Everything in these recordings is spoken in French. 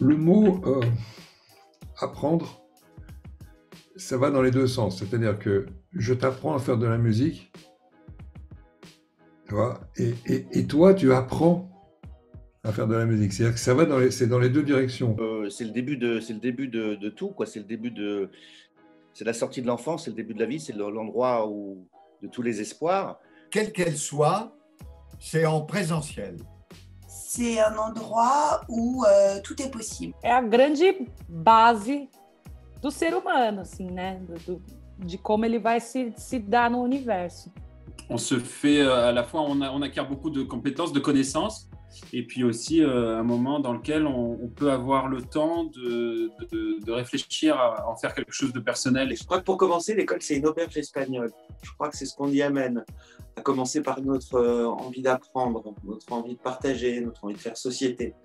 Le mot apprendre, ça va dans les deux sens. C'est-à-dire que je t'apprends à faire de la musique, tu vois, et toi, tu apprends à faire de la musique. C'est-à-dire que ça va c'est dans les deux directions. C'est le début de tout, quoi. C'est la sortie de l'enfance, c'est le début de la vie, c'est l'endroit de tous les espoirs. Quelle qu'elle soit, c'est en présentiel. C'est un endroit où tout est possible. É a grande base do ser humano, assim, né? De como ele vai se dar no universo. On se fait à la fois, on acquiert beaucoup de compétences, de connaissances, et puis aussi un moment dans lequel on peut avoir le temps de réfléchir à en faire quelque chose de personnel. Et je crois que pour commencer, l'école, c'est une auberge espagnole. Je crois que c'est ce qu'on y amène, à commencer par notre envie d'apprendre, notre envie de partager, notre envie de faire société.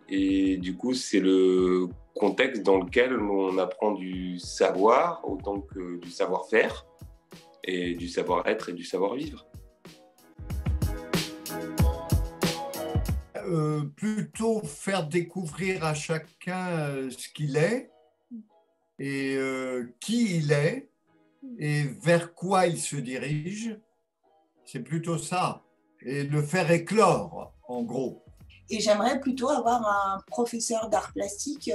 Et du coup, c'est le contexte dans lequel on apprend du savoir autant que du savoir-faire, et du savoir-être et du savoir-vivre. Plutôt faire découvrir à chacun ce qu'il est et qui il est et vers quoi il se dirige. C'est plutôt ça. Et le faire éclore, en gros. Et j'aimerais plutôt avoir un professeur d'art plastique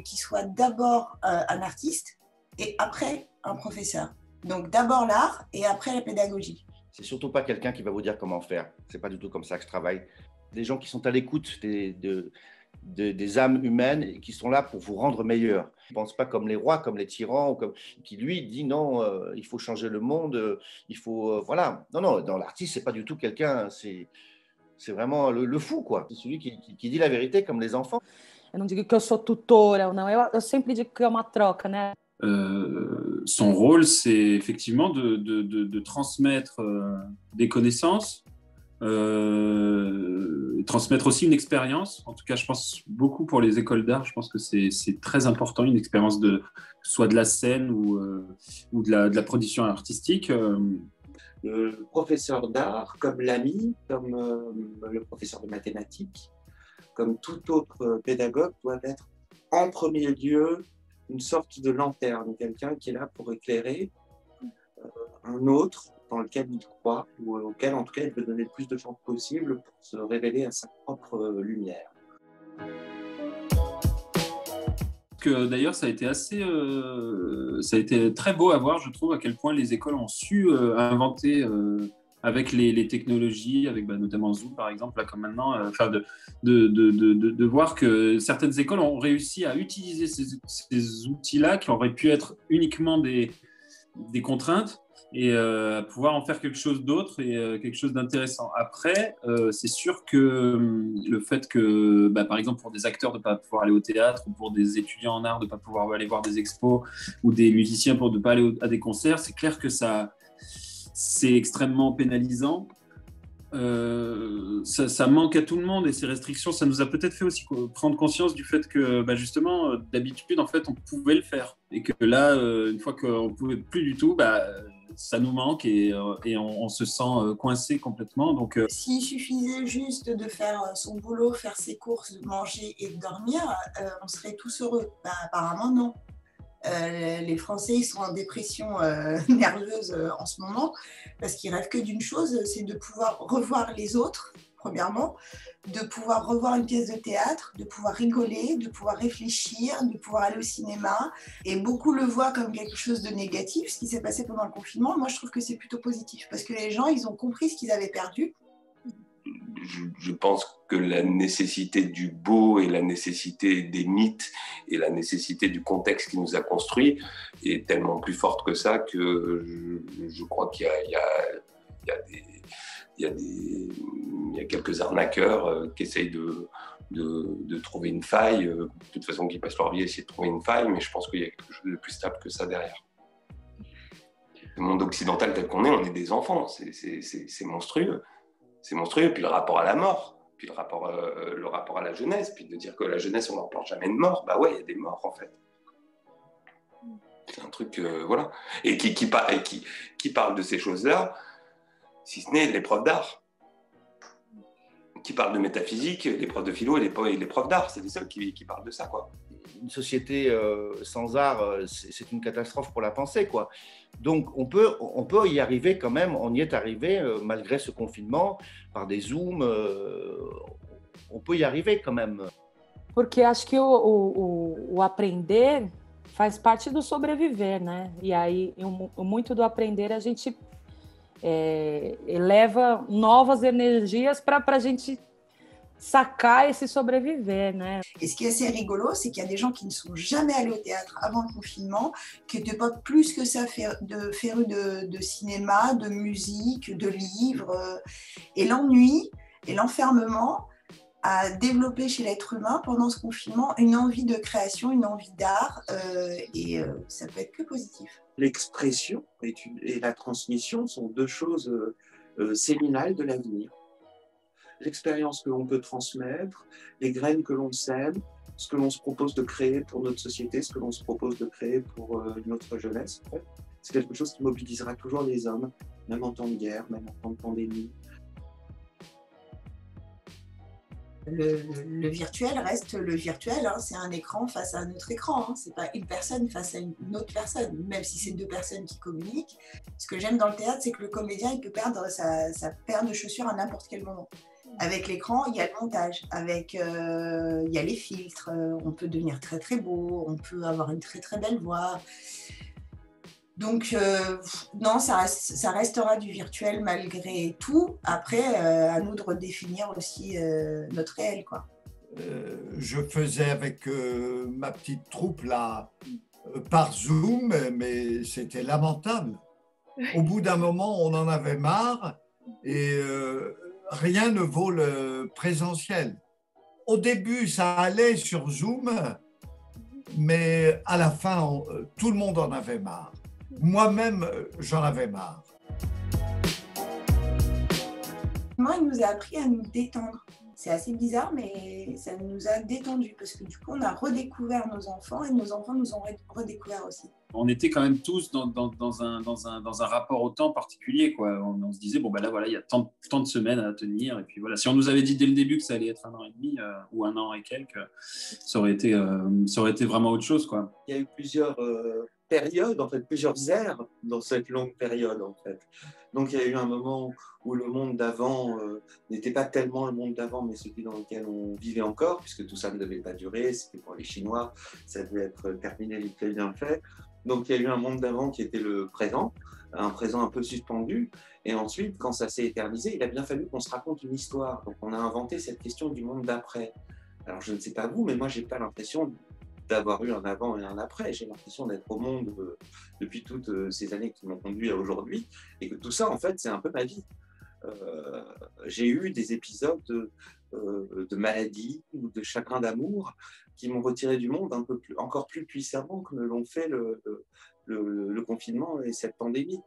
qui soit d'abord un artiste et après un professeur. Donc d'abord l'art et après la pédagogie. C'est surtout pas quelqu'un qui va vous dire comment faire. C'est pas du tout comme ça que je travaille. Des gens qui sont à l'écoute des âmes humaines et qui sont là pour vous rendre meilleur. Ils ne pensent pas comme les rois, comme les tyrans, qui lui dit non, il faut changer le monde, il faut voilà. Non, dans l'artiste c'est pas du tout quelqu'un, c'est vraiment le fou, quoi. C'est celui qui dit la vérité comme les enfants. Eu não digo que eu sou tutora ou não, eu sempre digo que é uma troca, né? Son rôle, c'est effectivement de transmettre des connaissances, transmettre aussi une expérience. En tout cas, je pense beaucoup pour les écoles d'art, je pense que c'est très important, une expérience soit de la scène ou de la production artistique. Le professeur d'art, comme l'ami, comme le professeur de mathématiques, comme tout autre pédagogue, doit être en premier lieu une sorte de lanterne, quelqu'un qui est là pour éclairer un autre dans lequel il croit, ou auquel en tout cas il veut donner le plus de chance possible pour se révéler à sa propre lumière. D'ailleurs, ça a été très beau à voir, je trouve, à quel point les écoles ont su inventer avec les technologies, avec notamment Zoom par exemple, là comme maintenant, de voir que certaines écoles ont réussi à utiliser ces outils-là qui auraient pu être uniquement des contraintes et à pouvoir en faire quelque chose d'autre et quelque chose d'intéressant. Après, c'est sûr que le fait que, par exemple, pour des acteurs de ne pas pouvoir aller au théâtre ou pour des étudiants en art de ne pas pouvoir aller voir des expos ou des musiciens pour ne pas aller à des concerts, c'est clair que c'est extrêmement pénalisant. Ça manque à tout le monde et ces restrictions, ça nous a peut-être fait aussi prendre conscience du fait que justement, d'habitude, en fait, on pouvait le faire et que là, une fois qu'on ne pouvait plus du tout, ça nous manque et on se sent coincé complètement. Donc, S'il suffisait juste de faire son boulot, faire ses courses, de manger et de dormir, on serait tous heureux. Apparemment, non. Les Français ils sont en dépression nerveuse en ce moment parce qu'ils rêvent que d'une chose, c'est de pouvoir revoir les autres, premièrement, de pouvoir revoir une pièce de théâtre, de pouvoir rigoler, de pouvoir réfléchir, de pouvoir aller au cinéma. Et beaucoup le voient comme quelque chose de négatif, ce qui s'est passé pendant le confinement. Moi, je trouve que c'est plutôt positif parce que les gens, ils ont compris ce qu'ils avaient perdu. Je pense que la nécessité du beau et la nécessité des mythes et la nécessité du contexte qui nous a construits est tellement plus forte que ça que je crois qu'il y a quelques arnaqueurs qui essayent de trouver une faille, de toute façon qui passent leur vie à essayer de trouver une faille, mais je pense qu'il y a quelque chose de plus stable que ça derrière. Le monde occidental tel qu'on est, on est des enfants, c'est monstrueux. C'est monstrueux. Et puis le rapport à la mort, puis le rapport à la jeunesse, puis de dire que la jeunesse, on n'en parle jamais de mort. Bah ouais, il y a des morts, en fait. C'est un truc, voilà. Et qui parle de ces choses-là, si ce n'est les profs d'art. Qui parlent de métaphysique, les profs de philo et les profs d'art, c'est les seuls qui parlent de ça, quoi. Une société sans art, c'est une catastrophe pour la pensée, quoi. Donc on peut y arriver quand même, on y est arrivé malgré ce confinement, par des Zooms, on peut y arriver quand même. Porque acho que o aprender faz parte do sobreviver, né? E aí, muito do aprender, a gente eleva novas energias para a gente sacar esse sobreviver, né? Et ce qui est assez rigolo, c'est qu'il y a des gens qui ne sont jamais allés au théâtre avant le confinement, qui n'étaient pas plus que ça férus de cinéma, de musique, de livres. Et l'ennui et l'enfermement a développé chez l'être humain pendant ce confinement une envie de création, une envie d'art, et ça peut être que positif. L'expression et la transmission sont deux choses séminales de l'avenir. L'expérience que l'on peut transmettre, les graines que l'on sème, ce que l'on se propose de créer pour notre société, ce que l'on se propose de créer pour notre jeunesse, en fait, c'est quelque chose qui mobilisera toujours les hommes, même en temps de guerre, même en temps de pandémie. Le virtuel reste le virtuel, hein, c'est un écran face à un autre écran, hein, c'est pas une personne face à une autre personne, même si c'est deux personnes qui communiquent. Ce que j'aime dans le théâtre, c'est que le comédien il peut perdre sa paire de chaussures à n'importe quel moment. Avec l'écran, il y a le montage, il y a les filtres, on peut devenir très très beau, on peut avoir une très très belle voix. Donc non, ça restera du virtuel malgré tout. Après, à nous de redéfinir aussi notre réel, quoi. Je faisais avec ma petite troupe là, par Zoom, mais c'était lamentable. Au bout d'un moment, on en avait marre et rien ne vaut le présentiel. Au début, ça allait sur Zoom, mais à la fin, tout le monde en avait marre. Moi-même, j'en avais marre. Moi, il nous a appris à nous détendre. C'est assez bizarre, mais ça nous a détendus parce que du coup, on a redécouvert nos enfants et nos enfants nous ont redécouvert aussi. On était quand même tous dans un rapport au temps particulier, quoi. On se disait, bon, ben là, voilà, il y a tant de semaines à tenir. Et puis voilà, si on nous avait dit dès le début que ça allait être 1 an et demi ou 1 an et quelques, ça aurait été vraiment autre chose, quoi. Il y a eu plusieurs périodes, en fait, plusieurs ères dans cette longue période, en fait. Donc, il y a eu un moment où le monde d'avant n'était pas tellement le monde d'avant, mais celui dans lequel on vivait encore, puisque tout ça ne devait pas durer. C'était pour les Chinois, ça devait être terminé, vite fait, bien fait. Donc, il y a eu un monde d'avant qui était le présent, un présent un peu suspendu. Et ensuite, quand ça s'est éternisé, il a bien fallu qu'on se raconte une histoire. Donc, on a inventé cette question du monde d'après. Alors, je ne sais pas vous, mais moi, je n'ai pas l'impression d'avoir eu un avant et un après. J'ai l'impression d'être au monde depuis toutes ces années qui m'ont conduit à aujourd'hui. Et que tout ça, en fait, c'est un peu ma vie. J'ai eu des épisodes de maladie ou de chagrin d'amour qui m'ont retiré du monde encore plus puissamment que l'ont fait le confinement et cette pandémie.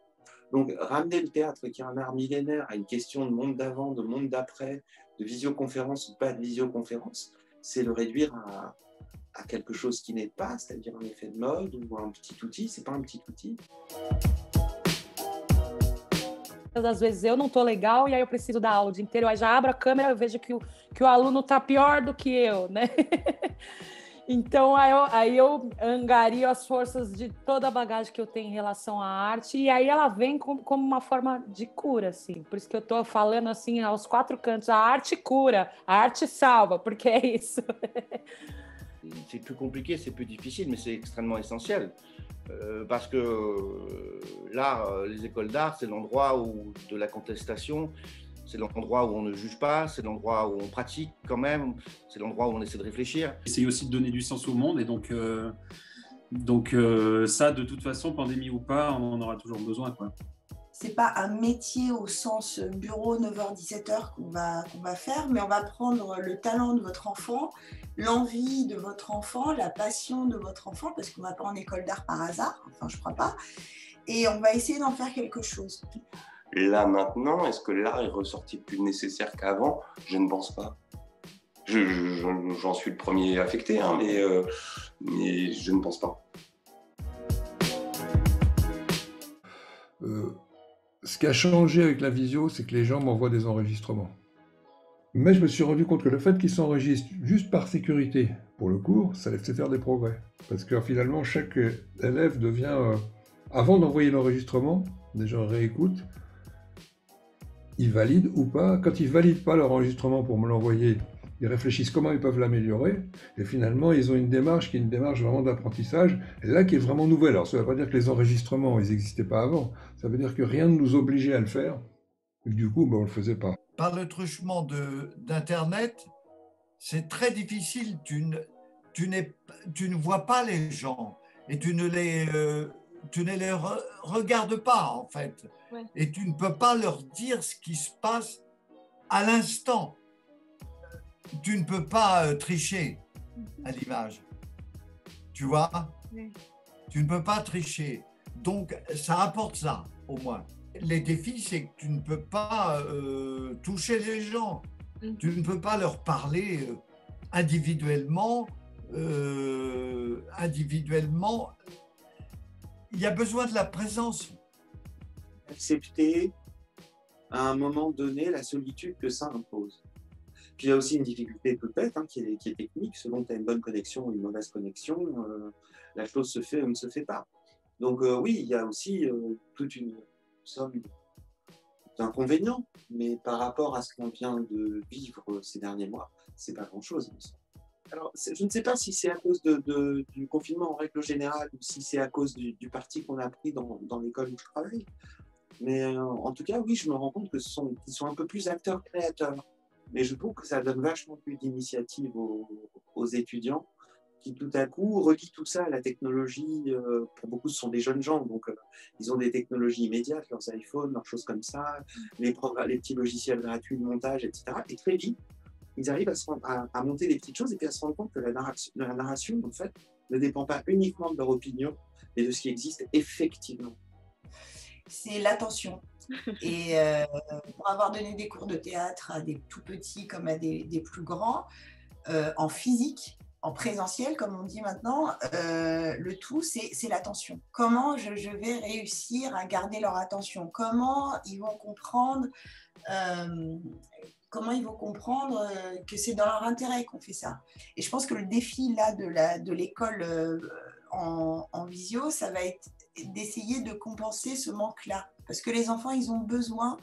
Donc, ramener le théâtre, qui est un art millénaire, à une question de monde d'avant, de monde d'après, de visioconférence ou pas de visioconférence, c'est le réduire à quelque chose qui n'est pas, c'est-à-dire un effet de mode ou un petit outil. C'est pas un petit outil. Às vezes eu não tô legal e aí eu preciso dar aula o dia inteiro, aí já abro a câmera e eu vejo que o aluno tá pior do que eu, né? Então aí eu angario as forças de toda a bagagem que eu tenho em relação à arte e aí ela vem como uma forma de cura, assim. Por isso que eu tô falando assim aos 4 cantos, a arte cura, a arte salva, porque é isso. C'est plus compliqué, c'est plus difficile, mais c'est extrêmement essentiel. Parce que l'art, les écoles d'art, c'est l'endroit de la contestation, c'est l'endroit où on ne juge pas, c'est l'endroit où on pratique quand même, c'est l'endroit où on essaie de réfléchir. Essayer aussi de donner du sens au monde et donc ça, de toute façon, pandémie ou pas, on en aura toujours besoin, quoi. C'est pas un métier au sens bureau 9h-17h qu'on va faire, mais on va prendre le talent de votre enfant, l'envie de votre enfant, la passion de votre enfant, parce qu'on ne va pas en école d'art par hasard, enfin je crois pas, et on va essayer d'en faire quelque chose. Là maintenant, est-ce que l'art est ressorti plus nécessaire qu'avant? Je ne pense pas. J'en suis le premier affecté, hein, mais je ne pense pas. Ce qui a changé avec la visio, c'est que les gens m'envoient des enregistrements. Mais je me suis rendu compte que le fait qu'ils s'enregistrent juste par sécurité pour le cours, ça les fait faire des progrès. Parce que finalement, chaque élève devient, avant d'envoyer l'enregistrement, des gens réécoutent, ils valident ou pas. Quand ils ne valident pas leur enregistrement pour me l'envoyer, ils réfléchissent comment ils peuvent l'améliorer. Et finalement, ils ont une démarche qui est une démarche vraiment d'apprentissage, et là qui est vraiment nouvelle. Alors ça ne veut pas dire que les enregistrements, ils n'existaient pas avant. Ça veut dire que rien ne nous obligeait à le faire. Et du coup, on ne le faisait pas. Par le truchement d'Internet, c'est très difficile. Tu ne vois pas les gens et tu ne les regardes pas, en fait. Ouais. Et tu ne peux pas leur dire ce qui se passe à l'instant. Tu ne peux pas tricher à l'image. Tu vois? Oui. Tu ne peux pas tricher. Donc, ça apporte ça, au moins. Les défis, c'est que tu ne peux pas toucher les gens. Tu ne peux pas leur parler individuellement. Individuellement, il y a besoin de la présence. Accepter, à un moment donné, la solitude que ça impose. Puis il y a aussi une difficulté peut-être qui est technique. Selon que tu as une bonne connexion ou une mauvaise connexion, la chose se fait ou ne se fait pas. Donc oui, il y a aussi toute une somme d'inconvénients, mais par rapport à ce qu'on vient de vivre ces derniers mois, c'est pas grand-chose. Alors, je ne sais pas si c'est à cause du confinement en règle générale ou si c'est à cause du parti qu'on a pris dans l'école où je travaille. Mais en tout cas, oui, je me rends compte qu'ils sont un peu plus acteurs-créateurs. Mais je trouve que ça donne vachement plus d'initiative aux étudiants qui tout à coup relient tout ça à la technologie. Pour beaucoup, ce sont des jeunes gens, donc ils ont des technologies immédiates, leurs iPhones, leurs choses comme ça, les petits logiciels gratuits de montage, etc. Et très vite, ils arrivent à monter des petites choses et puis à se rendre compte que la narration, en fait, ne dépend pas uniquement de leur opinion, mais de ce qui existe effectivement. C'est l'attention. Et pour avoir donné des cours de théâtre à des tout petits comme à des plus grands, en physique, en présentiel, comme on dit maintenant, le tout, c'est l'attention. Comment je vais réussir à garder leur attention? Comment ils vont comprendre que c'est dans leur intérêt qu'on fait ça? Et je pense que le défi là de l'école en visio, ça va être d'essayer de compenser ce manque-là. Parce que les enfants, ils ont besoin,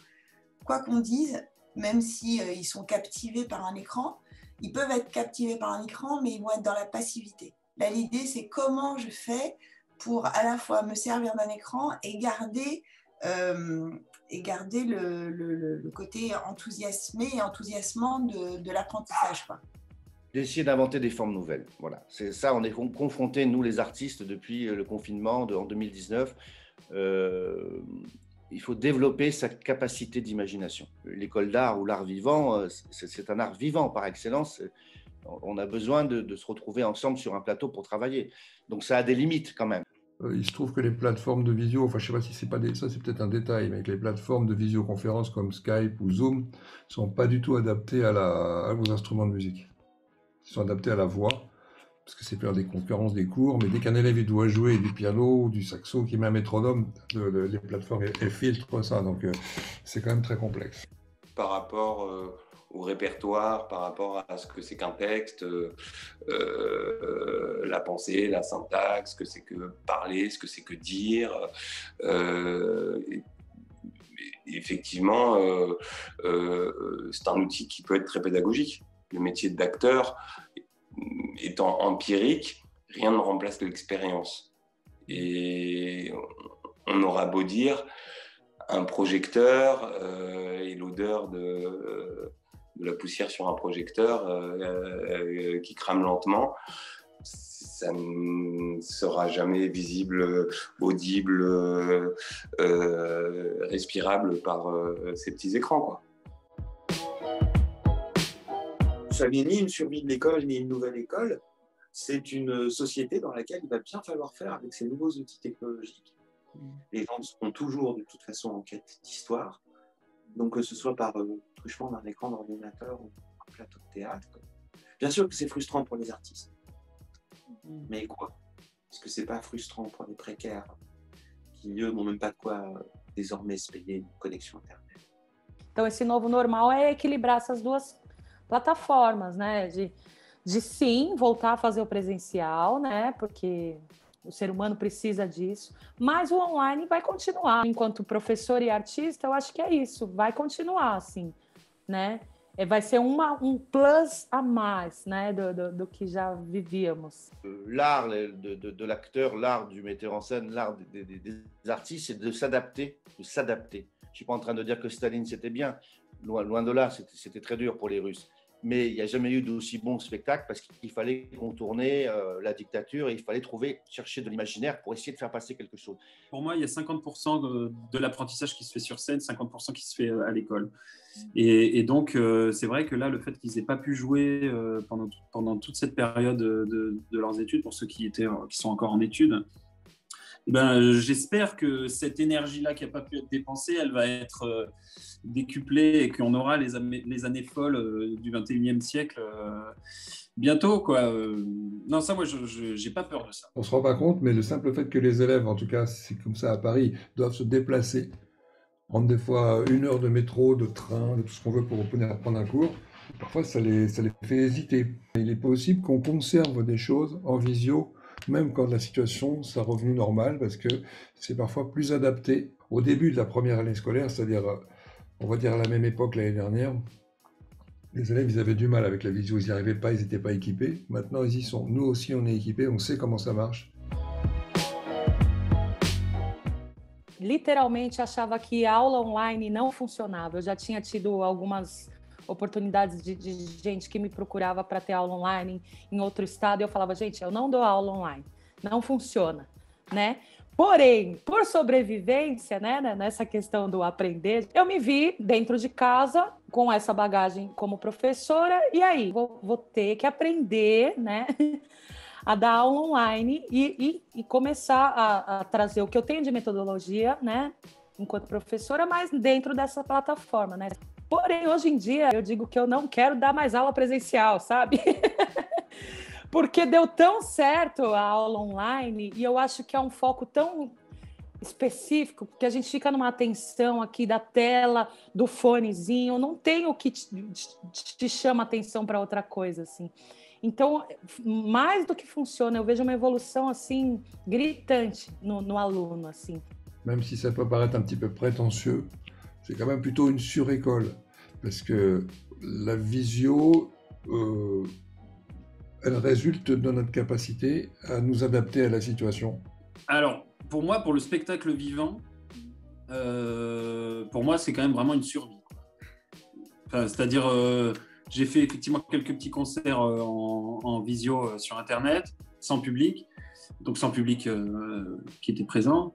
quoi qu'on dise, même si ils sont captivés par un écran, ils peuvent être captivés par un écran, mais ils vont être dans la passivité. Là, l'idée, c'est comment je fais pour à la fois me servir d'un écran et garder le côté enthousiasmé et enthousiasmant de l'apprentissage, quoi. D'essayer d'inventer des formes nouvelles. Voilà. C'est ça, on est confrontés, nous les artistes, depuis le confinement en 2019. Il faut développer sa capacité d'imagination. L'école d'art ou l'art vivant, c'est un art vivant par excellence. On a besoin de se retrouver ensemble sur un plateau pour travailler. Donc ça a des limites quand même. Il se trouve que les plateformes de visio, enfin je ne sais pas si c'est pas ça, c'est peut-être un détail, mais que les plateformes de visioconférence comme Skype ou Zoom ne sont pas du tout adaptées aux instruments de musique. Ils sont adaptés à la voix, parce que c'est faire des conférences, des cours, mais dès qu'un élève il doit jouer du piano ou du saxo qui met un métronome, les plateformes elles filtrent ça, donc c'est quand même très complexe. Par rapport au répertoire, par rapport à ce que c'est qu'un texte, la pensée, la syntaxe, ce que c'est que parler, ce que c'est que dire. Effectivement, c'est un outil qui peut être très pédagogique. Le métier d'acteur étant empirique, rien ne remplace l'expérience. Et on aura beau dire un projecteur et l'odeur de la poussière sur un projecteur qui crame lentement, ça ne sera jamais visible, audible, respirable par ces petits écrans, quoi. Ça n'est ni une survie de l'école, ni une nouvelle école. C'est une société dans laquelle il va bien falloir faire avec ces nouveaux outils technologiques. Les gens seront toujours de toute façon en quête d'histoire. Donc que ce soit par truchement d'un écran d'ordinateur ou un plateau de théâtre, Bien sûr que c'est frustrant pour les artistes. Mais quoi? Est-ce que c'est pas frustrant pour les précaires qui, eux, n'ont même pas de quoi désormais se payer une connexion Internet? Então, esse novo normal é equilibrar essas duas plataformas, né? De sim, voltar a fazer o presencial, né? Porque o ser humano precisa disso, mas o online vai continuar. Enquanto professor e artista, eu acho que é isso, vai continuar, assim, né? Vai ser plus a mais, né, do que já vivíamos. L'art de l'acteur, l'art du metteur en scène, l'art des artistes, c'est de s'adapter, de s'adapter. Je ne suis pas en train de dire que Staline, c'était bien. Loin de là, c'était très dur pour les Russes. Mais il n'y a jamais eu d'aussi bon spectacle parce qu'il fallait contourner la dictature et il fallait chercher de l'imaginaire pour essayer de faire passer quelque chose. Pour moi, il y a 50% de l'apprentissage qui se fait sur scène, 50% qui se fait à l'école. Et donc, c'est vrai que là, le fait qu'ils n'aient pas pu jouer pendant toute cette période de leurs études, pour ceux qui sont encore en études, j'espère que cette énergie-là qui n'a pas pu être dépensée, elle va être décuplée et qu'on aura les années folles du 21e siècle bientôt, quoi. Non, ça, moi, je n'ai pas peur de ça. On ne se rend pas compte, mais le simple fait que les élèves, en tout cas, c'est comme ça à Paris, doivent se déplacer, prendre des fois 1 heure de métro, de train, de tout ce qu'on veut pour venir prendre un cours, parfois ça les fait hésiter. Il est possible qu'on conserve des choses en visio, même quand la situation sera revenue normale, parce que c'est parfois plus adapté. Au début de la première année scolaire, c'est-à-dire, on va dire à la même époque l'année dernière, les élèves, ils avaient du mal avec la visio, ils n'y arrivaient pas, ils n'étaient pas équipés. Maintenant, ils y sont. Nous aussi, on est équipés, on sait comment ça marche. Literalmente achava que aula online não funcionava. Eu já tinha tido algumas oportunidades de gente que me procurava para ter aula online em outro estado, e eu falava, gente, eu não dou aula online, não funciona, né? Porém, por sobrevivência, né, nessa questão do aprender, eu me vi dentro de casa com essa bagagem como professora, e aí vou ter que aprender, né, a dar aula online e começar a trazer o que eu tenho de metodologia, né, enquanto professora, mas dentro dessa plataforma, né? Porém, hoje em dia, eu digo que eu não quero dar mais aula presencial, sabe? Porque deu tão certo a aula online e eu acho que é um foco tão específico, porque a gente fica numa atenção aqui da tela, do fonezinho, não tem o que te chama atenção para outra coisa, assim. Então, mais do que funciona, eu vejo uma evolução, assim, gritante no aluno, assim. Même si ça peut paraître un petit peu prétentieux, c'est quand même plutôt une surécole, parce que la visio, elle résulte de notre capacité à nous adapter à la situation. Alors, pour moi, pour le spectacle vivant, pour moi, c'est quand même vraiment une survie. Enfin, c'est-à-dire, j'ai fait effectivement quelques petits concerts en visio sur Internet, sans public, donc sans public qui était présent.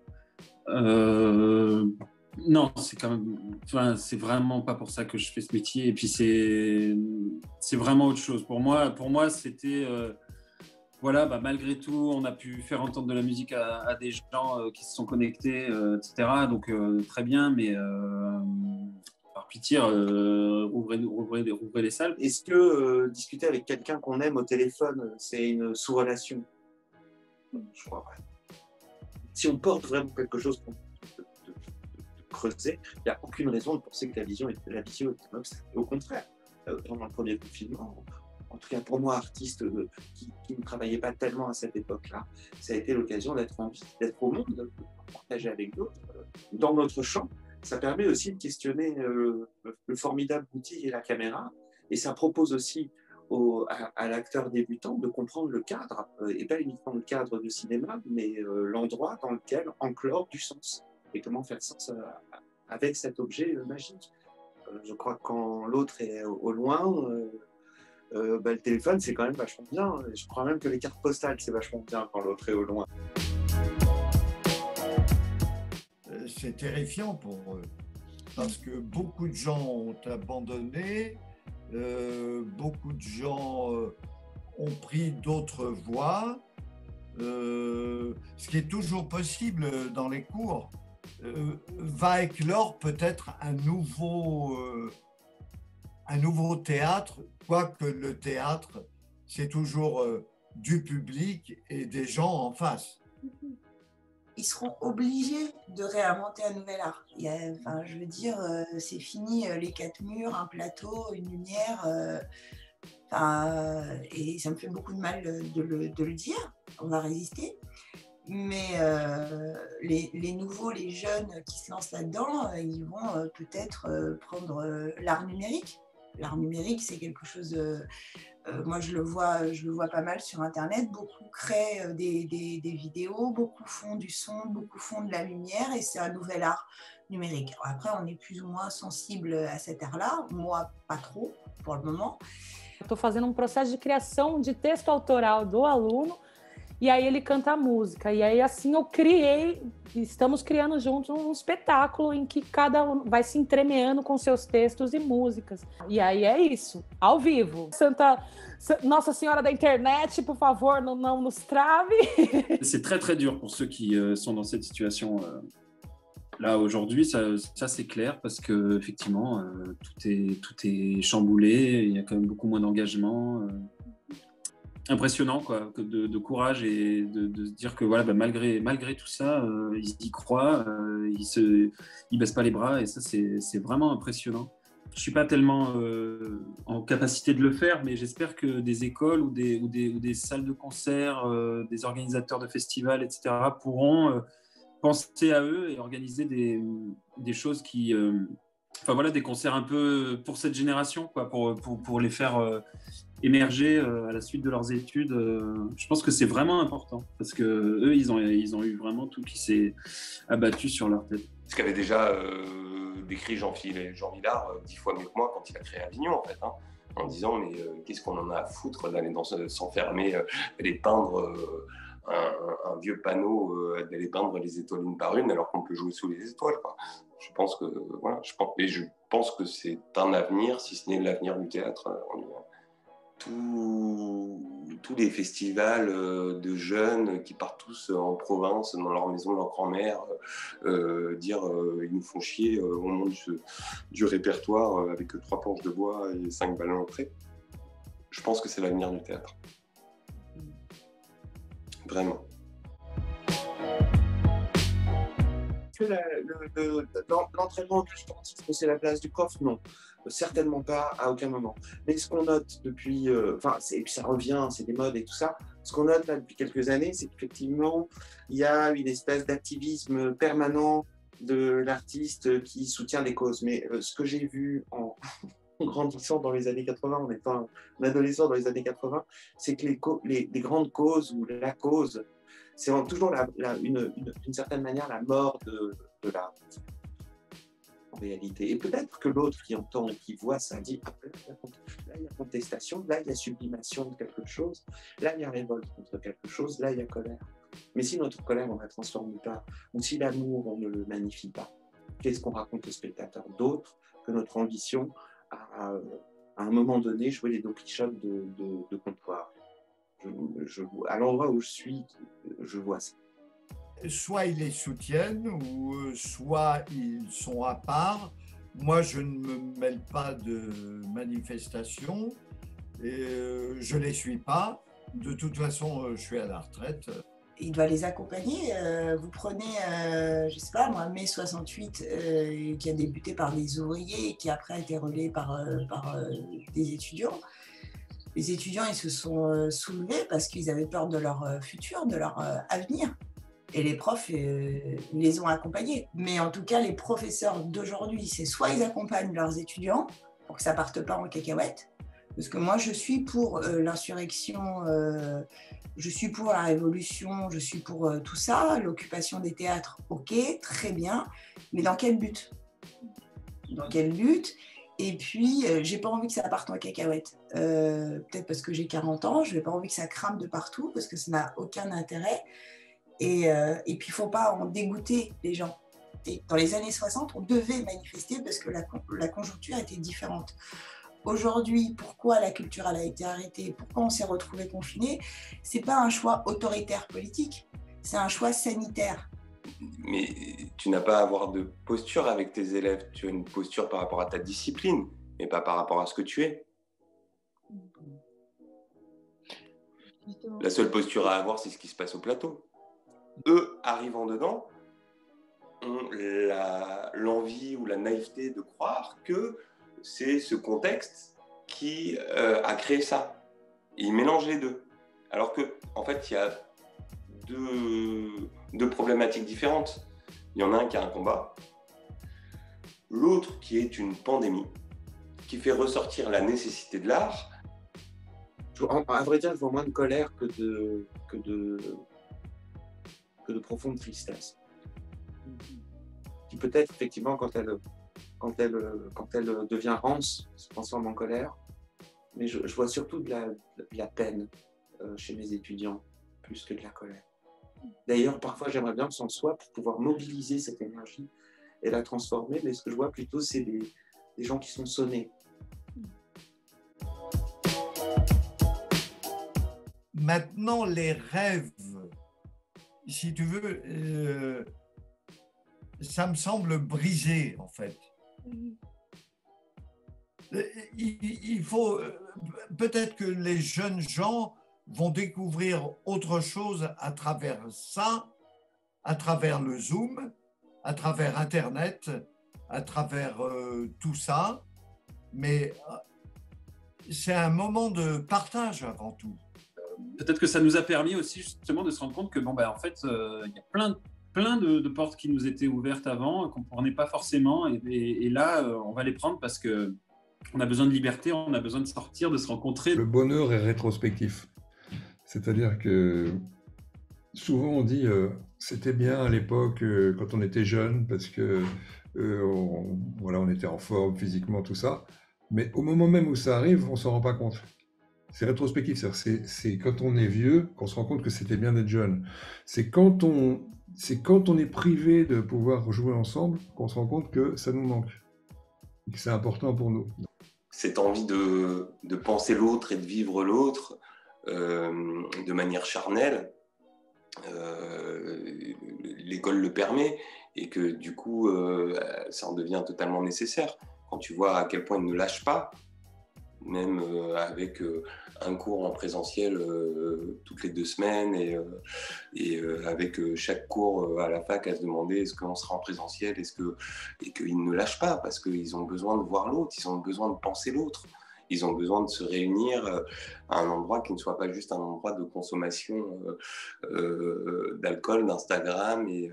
Non, c'est quand même, enfin, c'est vraiment pas pour ça que je fais ce métier. Et puis c'est vraiment autre chose. Pour moi, c'était voilà, malgré tout, on a pu faire entendre de la musique à des gens qui se sont connectés, etc. Donc très bien, mais par pitié, ouvrez les salles. Est-ce que discuter avec quelqu'un qu'on aime au téléphone, c'est une sous-relation? Je crois pas. Si on porte vraiment quelque chose de creuser, il n'y a aucune raison de penser que la visio est un obstacle. Au contraire, pendant le premier confinement, en tout cas pour moi, artiste qui ne travaillait pas tellement à cette époque-là, ça a été l'occasion d'être au monde, de partager avec d'autres dans notre champ. Ça permet aussi de questionner le formidable outil et la caméra, et ça propose aussi à l'acteur débutant de comprendre le cadre, et pas uniquement le cadre de cinéma, mais l'endroit dans lequel enclore du sens, et comment faire sens avec cet objet magique. Je crois que quand l'autre est au loin, le téléphone, c'est quand même vachement bien. Je crois même que les cartes postales, c'est vachement bien quand l'autre est au loin. C'est terrifiant pour eux, parce que beaucoup de gens ont abandonné, beaucoup de gens ont pris d'autres voies, ce qui est toujours possible dans les cours. Va éclore peut-être un nouveau théâtre, quoique le théâtre c'est toujours du public et des gens en face. Ils seront obligés de réinventer un nouvel art. Enfin, je veux dire, c'est fini les 4 murs, un plateau, une lumière. Et ça me fait beaucoup de mal de le dire. On va résister. Mais les nouveaux, les jeunes qui se lancent là-dedans, ils vont peut-être prendre l'art numérique. L'art numérique, c'est quelque chose... moi, je le vois pas mal sur Internet. Beaucoup créent des vidéos, beaucoup font du son, beaucoup font de la lumière, et c'est un nouvel art numérique. Alors après, on est plus ou moins sensible à cet art-là. Moi, pas trop, pour le moment. Estou fazendo processo de criação de texto autoral do aluno, e aí ele canta a música. E aí, assim, estamos criando juntos um espetáculo em que cada um vai se entremeando com seus textos e músicas. E aí é isso, ao vivo. Nossa Senhora da Internet, por favor, não nos trave. C'est très, très dur pour ceux qui sont dans cette situation là aujourd'hui, ça c'est clair, parce que effectivement tout est chamboulé, il y a quand même beaucoup moins d'engagement. Impressionnant, quoi, de courage, et de se dire que voilà, malgré tout ça, ils y croient, ils baissent pas les bras, et ça c'est vraiment impressionnant. Je suis pas tellement en capacité de le faire, mais j'espère que des écoles ou des salles de concert, des organisateurs de festivals, etc., pourront penser à eux et organiser des choses qui... Enfin voilà, des concerts un peu pour cette génération, quoi, pour les faire émerger à la suite de leurs études. Je pense que c'est vraiment important, parce que eux, ils ont eu vraiment tout qui s'est abattu sur leur tête. Ce qu'avait déjà décrit Jean Villard 10 fois mieux que moi quand il a créé Avignon, en fait, hein, en disant mais qu'est-ce qu'on en a à foutre d'aller s'enfermer, aller peindre un vieux panneau, d'aller peindre les étoiles une par une, alors qu'on peut jouer sous les étoiles, quoi. Je pense que c'est un avenir, si ce n'est l'avenir du théâtre en lui-même. Tous les festivals de jeunes qui partent tous en province, dans leur maison, leur grand-mère, dire ils nous font chier au moment du répertoire avec 3 planches de bois et 5 balles d'entrée. Je pense que c'est l'avenir du théâtre. Vraiment. L'entraînement du sportif, c'est la place du prof? Non, certainement pas, à aucun moment. Mais ce qu'on note depuis, et puis ça revient, c'est des modes et tout ça, ce qu'on note là depuis quelques années, c'est qu'effectivement, il y a une espèce d'activisme permanent de l'artiste qui soutient des causes. Mais ce que j'ai vu en grandissant dans les années 80, en étant un adolescent dans les années 80, c'est que les grandes causes ou la cause, c'est toujours d'une certaine manière la mort de l'art, en réalité. Et peut-être que l'autre qui entend et qui voit ça dit là il y a contestation, là il y a sublimation de quelque chose, là il y a révolte contre quelque chose, là il y a colère. Mais si notre colère on ne la transforme pas, ou si l'amour on ne le magnifie pas, qu'est-ce qu'on raconte au spectateur d'autre que notre ambition à un moment donné jouer les Don Quichotte de comptoir? À l'endroit où je suis, je vois ça. Soit ils les soutiennent, ou soit ils sont à part. Moi, je ne me mêle pas de manifestations et je ne les suis pas. De toute façon, je suis à la retraite. Il doit les accompagner. Vous prenez, je ne sais pas moi, mai 68, qui a débuté par des ouvriers et qui après a été relayé par des étudiants. Les étudiants, ils se sont soulevés parce qu'ils avaient peur de leur futur, de leur avenir. Et les profs les ont accompagnés. Mais en tout cas, les professeurs d'aujourd'hui, c'est soit ils accompagnent leurs étudiants pour que ça ne parte pas en cacahuète, parce que moi, je suis pour l'insurrection, je suis pour la révolution, je suis pour tout ça, l'occupation des théâtres, ok, très bien, mais dans quel but? Dans quel but? Et puis, j'ai pas envie que ça parte en cacahuète. Peut-être parce que j'ai 40 ans, je n'ai pas envie que ça crame de partout, parce que ça n'a aucun intérêt. Et puis, il ne faut pas en dégoûter les gens. Et dans les années 60, on devait manifester parce que la conjoncture était différente. Aujourd'hui, pourquoi la culture a été arrêtée? Pourquoi on s'est retrouvé confiné? Ce n'est pas un choix autoritaire politique, c'est un choix sanitaire. Mais tu n'as pas à avoir de posture avec tes élèves. Tu as une posture par rapport à ta discipline, mais pas par rapport à ce que tu es. Justement. La seule posture à avoir, c'est ce qui se passe au plateau. Eux, arrivant dedans, ont l'envie ou la naïveté de croire que c'est ce contexte qui a créé ça. Et ils mélangent les deux. Alors que, en fait, il y a deux problématiques différentes. Il y en a un qui a un combat, l'autre qui est une pandémie, qui fait ressortir la nécessité de l'art. À vrai dire, je vois moins de colère que de profonde tristesse. Qui peut-être, effectivement, quand elle devient rance, se transforme en colère. Mais je vois surtout de la peine chez mes étudiants, plus que de la colère. D'ailleurs, parfois, j'aimerais bien que ce soit pour pouvoir mobiliser cette énergie et la transformer, mais ce que je vois plutôt, c'est des gens qui sont sonnés. Maintenant, les rêves, si tu veux, ça me semble brisé, en fait. Il faut peut-être que les jeunes gens vont découvrir autre chose à travers ça, à travers le Zoom, à travers Internet, à travers tout ça. Mais c'est un moment de partage avant tout. Peut-être que ça nous a permis aussi justement de se rendre compte que bon, en fait, il y a plein de portes qui nous étaient ouvertes avant, qu'on ne prenait pas forcément. Et là, on va les prendre parce qu'on a besoin de liberté, on a besoin de sortir, de se rencontrer. Le bonheur est rétrospectif. C'est-à-dire que souvent on dit c'était bien à l'époque quand on était jeune parce que on était en forme physiquement, tout ça. Mais au moment même où ça arrive, on ne s'en rend pas compte. C'est rétrospectif, c'est quand on est vieux qu'on se rend compte que c'était bien d'être jeune. C'est quand on est privé de pouvoir jouer ensemble qu'on se rend compte que ça nous manque, et que c'est important pour nous. Cette envie de penser l'autre et de vivre l'autre de manière charnelle, l'école le permet, et que du coup, ça en devient totalement nécessaire. Quand tu vois à quel point ils ne lâchent pas, même avec un cours en présentiel toutes les 2 semaines et avec chaque cours à la fac à se demander est-ce qu'on sera en présentiel, et qu'ils ne lâchent pas parce qu'ils ont besoin de voir l'autre, ils ont besoin de penser l'autre, ils ont besoin de se réunir à un endroit qui ne soit pas juste un endroit de consommation d'alcool, d'Instagram et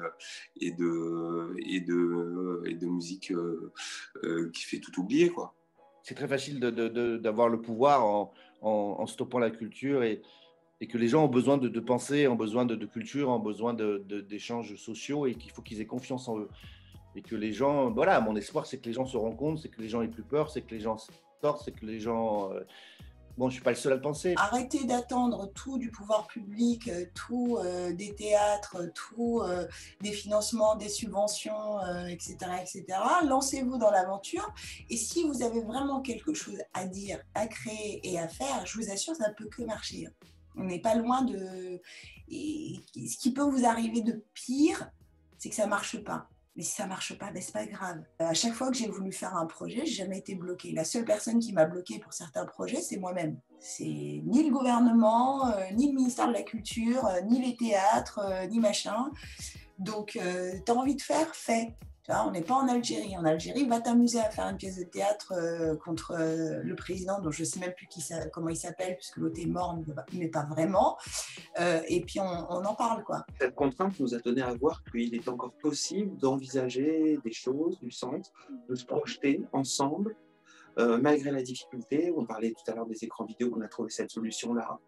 de musique qui fait tout oublier, quoi. C'est très facile d'avoir le pouvoir en stoppant la culture et que les gens ont besoin de penser, ont besoin de culture, ont besoin d'échanges sociaux et qu'il faut qu'ils aient confiance en eux. Et que les gens, voilà, mon espoir, c'est que les gens se rencontrent, c'est que les gens aient plus peur, c'est que les gens sortent, c'est que les gens... Bon, je ne suis pas le seul à le penser. Arrêtez d'attendre tout du pouvoir public, tout des théâtres, tout des financements, des subventions, etc., etc. Lancez-vous dans l'aventure. Et si vous avez vraiment quelque chose à dire, à créer et à faire, je vous assure, ça ne peut que marcher. On n'est pas loin de... Et ce qui peut vous arriver de pire, c'est que ça ne marche pas. Mais si ça ne marche pas, ben c'est pas grave. À chaque fois que j'ai voulu faire un projet, j'ai jamais été bloquée. La seule personne qui m'a bloquée pour certains projets, c'est moi-même. C'est ni le gouvernement, ni le ministère de la Culture, ni les théâtres, ni machin. Donc, tu as envie de faire, fais. Tu vois, on n'est pas en Algérie. En Algérie, va t'amuser à faire une pièce de théâtre contre le président, dont je ne sais même plus comment il s'appelle, puisque l'autre est mort, mais pas vraiment. Et puis, on en parle, quoi. Cette contrainte nous a donné à voir qu'il est encore possible d'envisager des choses, du sens, de se projeter ensemble, malgré la difficulté. On parlait tout à l'heure des écrans vidéo, on a trouvé cette solution-là.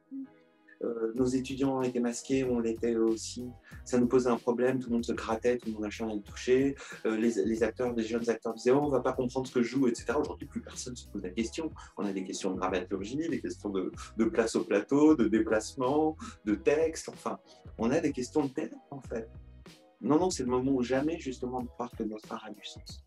Nos étudiants étaient masqués, on l'était aussi. Ça nous posait un problème, tout le monde se grattait, tout le monde machin le touchait. Les acteurs, les jeunes acteurs disaient on ne va pas comprendre ce que je joue, etc. Aujourd'hui, plus personne se pose la question. On a des questions de dramaturgie, des questions de place au plateau, de déplacement, de texte. Enfin, on a des questions de théâtre en fait. Non, c'est le moment où jamais justement de croire que notre art a du sens.